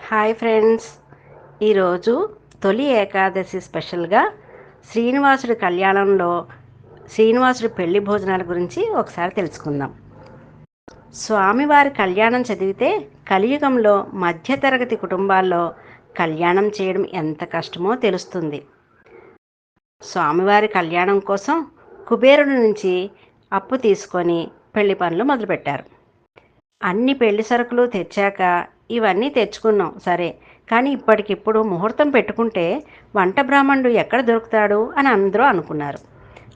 Hi friends. ఈరోజు తొలి ఏకాదశి స్పెషల్గా శ్రీనివాసుడి కళ్యాణంలో శ్రీనివాసుడి పెళ్లి భోజనాల గురించి ఒకసారి తెలుసుకుందాం. స్వామివారి కళ్యాణం చదివితే కలియుగంలో మధ్యతరగతి కుటుంబాల్లో కళ్యాణం చేయడం ఎంత కష్టమో తెలుస్తుంది. స్వామివారి కళ్యాణం కోసం కుబేరుడి నుంచి అప్పు తీసుకొని పెళ్లి పనులు మొదలుపెట్టారు. అన్ని పెళ్లి సరుకులు తెచ్చాక ఇవన్నీ తెచ్చుకున్నాం సరే, కానీ ఇప్పటికిప్పుడు ముహూర్తం పెట్టుకుంటే వంట బ్రాహ్మణుడు ఎక్కడ దొరుకుతాడు అని అందరూ అనుకున్నారు.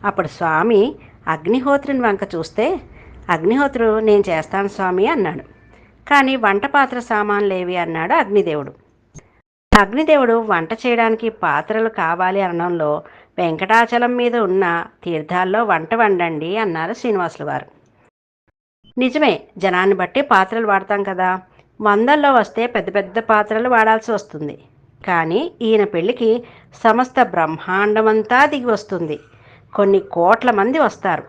అప్పుడు స్వామి అగ్నిహోత్రుని వంక చూస్తే, అగ్నిహోత్రుడు నేను చేస్తాను స్వామి అన్నాడు. కానీ వంట పాత్ర సామాన్లేవి అన్నాడు అగ్నిదేవుడు. అగ్నిదేవుడు వంట చేయడానికి పాత్రలు కావాలి అనడంలో వెంకటాచలం మీద ఉన్న తీర్థాల్లో వంట వండండి అన్నారు శ్రీనివాసులు వారు. నిజమే, జనాన్ని బట్టి పాత్రలు వాడతాం కదా. వందల్లో వస్తే పెద్ద పెద్ద పాత్రలు వాడాల్సి వస్తుంది. కానీ ఈయన పెళ్ళికి సమస్త బ్రహ్మాండమంతా దిగి వస్తుంది. కొన్ని కోట్ల మంది వస్తారు.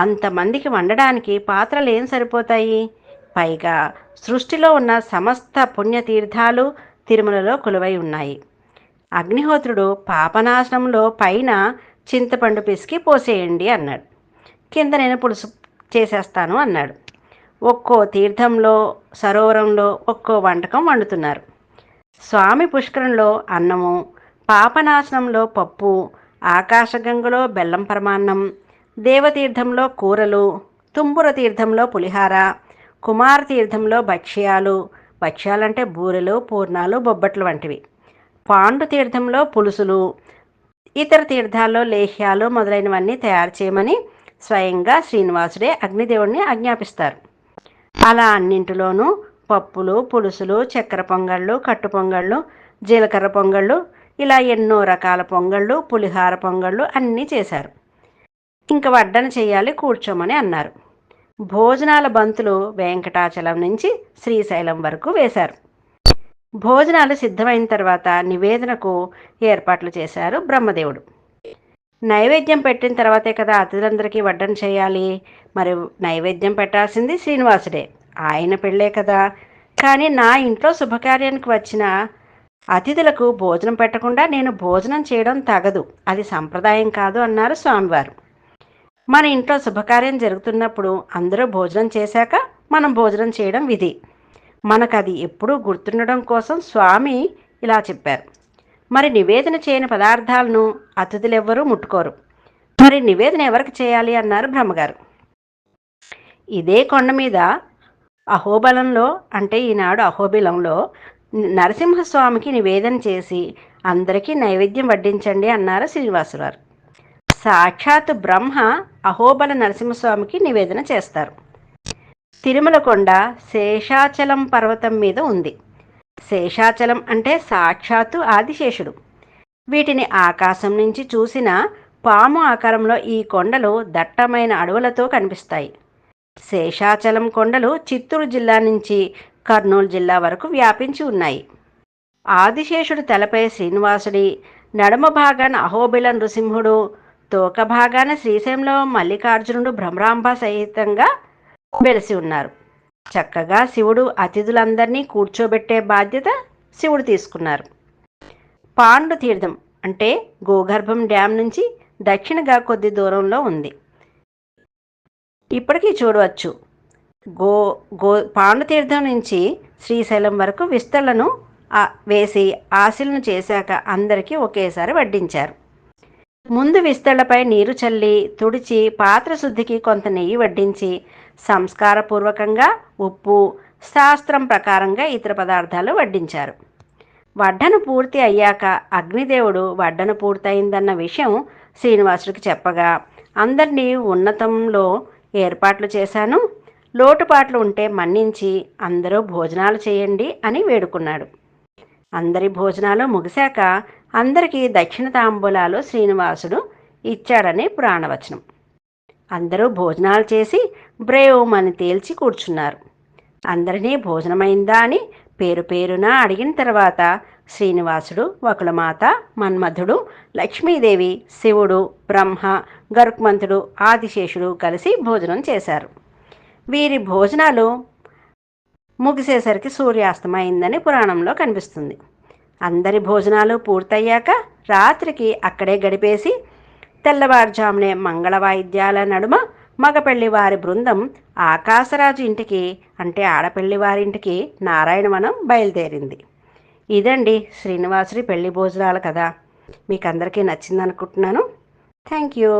అంతమందికి వండడానికి పాత్రలు ఏం సరిపోతాయి? పైగా సృష్టిలో ఉన్న సమస్త పుణ్యతీర్థాలు తిరుమలలో కొలువై ఉన్నాయి. అగ్నిహోత్రుడు పాపనాశనంలో పైన చింతపండు పిసికి పోసేయండి అన్నాడు. కింద నేను పులుసు చేసేస్తాను అన్నాడు. ఒక్కో తీర్థంలో సరోవరంలో ఒక్కో వంటకం వండుతున్నారు. స్వామి పుష్కరంలో అన్నము, పాపనాశనంలో పప్పు, ఆకాశగంగలో బెల్లం పరమాన్నం, దేవతీర్థంలో కూరలు, తుంబుర తీర్థంలో పులిహార, కుమార తీర్థంలో భక్ష్యాలంటే బూరెలు, పూర్ణాలు, బొబ్బట్లు వంటివి, పాండు తీర్థంలో పులుసులు, ఇతర తీర్థాల్లో లేహ్యాలు మొదలైనవన్నీ తయారు చేయమని స్వయంగా శ్రీనివాసుడే అగ్నిదేవుడిని ఆజ్ఞాపిస్తారు. అలా అన్నింటిలోనూ పప్పులు, పులుసులు, చక్కెర పొంగళ్ళు, కట్టు పొంగళ్ళు, జీలకర్ర పొంగళ్ళు, ఇలా ఎన్నో రకాల పొంగళ్ళు, పులిహార పొంగళ్ళు అన్నీ చేశారు. ఇంక వడ్డన చేయాలి, కూర్చోమని అన్నారు. భోజనాల బంతులు వెంకటాచలం నుంచి శ్రీశైలం వరకు వేశారు. భోజనాలు సిద్ధమైన తర్వాత నివేదనకు ఏర్పాట్లు చేశారు బ్రహ్మదేవుడు. నైవేద్యం పెట్టిన తర్వాతే కదా అతిథులందరికీ వడ్డన చేయాలి. మరి నైవేద్యం పెట్టాల్సింది శ్రీనివాసుడే, ఆయన పెళ్ళే కదా. కానీ నా ఇంట్లో శుభకార్యానికి వచ్చిన అతిథులకు భోజనం పెట్టకుండా నేను భోజనం చేయడం తగదు, అది సంప్రదాయం కాదు అన్నారు స్వామివారు. మన ఇంట్లో శుభకార్యం జరుగుతున్నప్పుడు అందరూ భోజనం చేశాక మనం భోజనం చేయడం విధి. మనకు అది ఎప్పుడూ గుర్తుండడం కోసం స్వామి ఇలా చెప్పారు. మరి నివేదన చేయని పదార్థాలను అతిథులెవ్వరూ ముట్టుకోరు. మరి నివేదన ఎవరికి చేయాలి అన్నారు బ్రహ్మగారు. ఇదే కొండ మీద అహోబలంలో, అంటే ఈనాడు అహోబిలంలో నరసింహస్వామికి నివేదన చేసి అందరికీ నైవేద్యం వడ్డించండి అన్నారు శ్రీనివాసులారు. సాక్షాత్ బ్రహ్మ అహోబల నరసింహస్వామికి నివేదన చేస్తారు. తిరుమల కొండ శేషాచలం పర్వతం మీద ఉంది. శేషాచలం అంటే సాక్షాత్తు ఆదిశేషుడు. వీటిని ఆకాశం నుంచి చూసిన పాము ఆకారంలో ఈ కొండలు దట్టమైన అడవులతో కనిపిస్తాయి. శేషాచలం కొండలు చిత్తూరు జిల్లా నుంచి కర్నూలు జిల్లా వరకు వ్యాపించి ఉన్నాయి. ఆదిశేషుడు తలపై శ్రీనివాసుడి, నడుమ భాగాన అహోబిల నృసింహుడు, తోక భాగాన శ్రీశైలంలో మల్లికార్జునుడు భ్రమరాంబ సహితంగా వెలిసి ఉన్నారు. చక్కగా శివుడు అతిథులందరినీ కూర్చోబెట్టే బాధ్యత శివుడు తీసుకున్నారు. పాండు తీర్థం అంటే గోగర్భం డ్యాం నుంచి దక్షిణగా కొద్ది దూరంలో ఉంది. ఇప్పటికీ చూడవచ్చు. పాండు తీర్థం నుంచి శ్రీశైలం వరకు విస్తరణను వేసి ఆశీలను చేశాక అందరికీ ఒకేసారి వడ్డించారు. ముందు విస్తళ్లపై నీరు చల్లి తుడిచి పాత్ర శుద్ధికి కొంత నెయ్యి వడ్డించి సంస్కారపూర్వకంగా ఉప్పు, శాస్త్రం ప్రకారంగా ఇతర పదార్థాలు వడ్డించారు. వడ్డన పూర్తి అయ్యాక అగ్నిదేవుడు వడ్డన పూర్తయిందన్న విషయం శ్రీనివాసుడికి చెప్పగా, అందరినీ ఉన్నతంలో ఏర్పాట్లు చేశాను, లోటుపాట్లు ఉంటే మన్నించి అందరూ భోజనాలు చేయండి అని వేడుకున్నాడు. అందరి భోజనాలు ముగిశాక అందరికీ దక్షిణ తాంబూలాలు శ్రీనివాసుడు ఇచ్చాడని పురాణవచనం. అందరూ భోజనాలు చేసి బ్రేవమని తేల్చి కూర్చున్నారు. అందరినీ భోజనమైందా అని పేరు పేరున అడిగిన తర్వాత శ్రీనివాసుడు, వకులమాత, మన్మధుడు, లక్ష్మీదేవి, శివుడు, బ్రహ్మ, గరుక్మంతుడు, ఆదిశేషుడు కలిసి భోజనం చేశారు. వీరి భోజనాలు ముగిసేసరికి సూర్యాస్తమయిందని పురాణంలో కనిపిస్తుంది. అందరి భోజనాలు పూర్తయ్యాక రాత్రికి అక్కడే గడిపేసి తెల్లవారుజామునే మంగళ వాయిద్యాల నడుమ మగ పెళ్లివారి బృందం ఆకాశరాజు ఇంటికి, అంటే ఆడపెళ్లివారింటికి నారాయణవనం బయలుదేరింది. ఇదండి శ్రీనివాసుడి పెళ్లి భోజనాల కథ. మీకు అందరికీ నచ్చిందనుకుంటున్నాను. Thank you.